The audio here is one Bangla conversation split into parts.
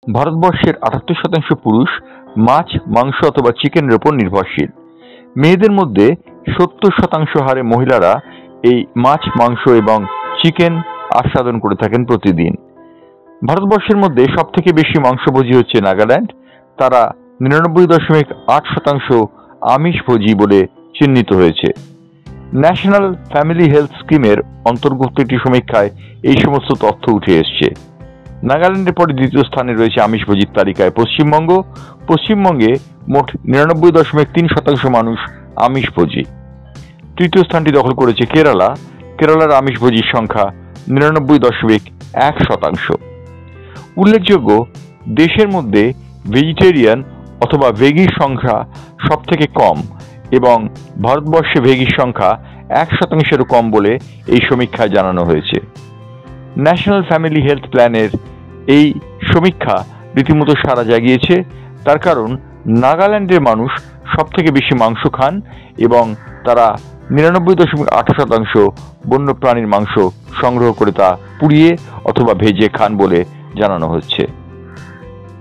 ভারতবর্ষের ৭৮% পুরুষ মাছ, মাংস অথবা চিকেনের উপর নির্ভরশীল। মেয়েদের মধ্যে ৭০% হারে মহিলারা এই মাছ, মাংস এবং চিকেন আস্বাদন করে থাকেন প্রতিদিন। ভারতবর্ষের মধ্যে সবথেকে বেশি মাংসভোজী হচ্ছে নাগাল্যান্ড। তারা ৯৯.৮% আমিষভোজী বলে চিহ্নিত হয়েছে। ন্যাশনাল ফ্যামিলি হেলথ স্কিমের অন্তর্ভুক্ত একটি সমীক্ষায় এই সমস্ত তথ্য উঠে এসছে। নাগাল্যান্ডের পরে দ্বিতীয় স্থানে রয়েছে আমিষভোজীর তালিকায় পশ্চিমবঙ্গ। পশ্চিমবঙ্গে মোট ৯৯.৩% মানুষ আমিষভোজী। তৃতীয় স্থানটি দখল করেছে কেরালা। কেরালার আমিষভোজীর সংখ্যা ৯৯.১%। উল্লেখযোগ্য, দেশের মধ্যে ভেজিটেরিয়ান অথবা ভেগির সংখ্যা সব থেকে কম এবং ভারতবর্ষে ভেগির সংখ্যা ১%-এরও কম বলে এই সমীক্ষায় জানানো হয়েছে। ন্যাশনাল ফ্যামিলি হেলথ প্ল্যানের এই সমীক্ষা রীতিমতো সাড়া জাগিয়েছে। তার কারণ নাগাল্যান্ডের মানুষ সব থেকে বেশি মাংস খান এবং তারা ৯৯.৮% বন্য প্রাণীর মাংস সংগ্রহ করে তা পুড়িয়ে অথবা ভেজে খান বলে জানানো হচ্ছে।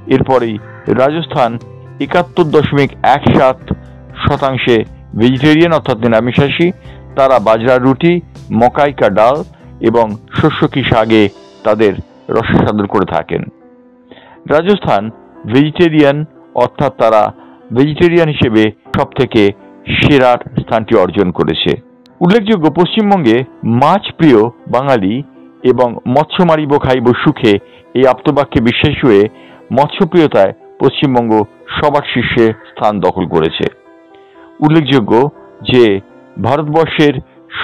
এরপরেই রাজস্থান ৭১.১৭% ভেজিটেরিয়ান অর্থাৎ নিরামিষাশী। তারা বাজরার রুটি, মকাই কা ডাল এবং শস্য কি শাকে তাদের রসাস্বাদন করে থাকেন। রাজস্থান ভেজিটেরিয়ান অর্থাৎ তারা ভেজিটেরিয়ান হিসেবে সব থেকে সেরার স্থানটি অর্জন করেছে। উল্লেখযোগ্য, পশ্চিমবঙ্গে মাছ প্রিয় বাঙালি এবং মৎস্য মারিব খাইব সুখে এই আপ্তবাক্যে বিশ্বাসী হয়ে মৎস্যপ্রিয়তায় পশ্চিমবঙ্গ সবার শীর্ষে স্থান দখল করেছে। উল্লেখযোগ্য যে ভারতবর্ষের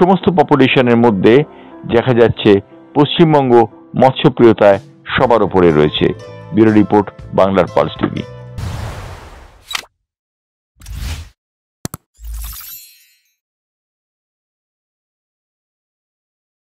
সমস্ত পপুলেশনের মধ্যে দেখা যাচ্ছে পশ্চিমবঙ্গ মৎস্যপ্রিয়তায় সবার উপরে রয়েছে। ব্যুরো রিপোর্ট, বাংলার পালস টিভি।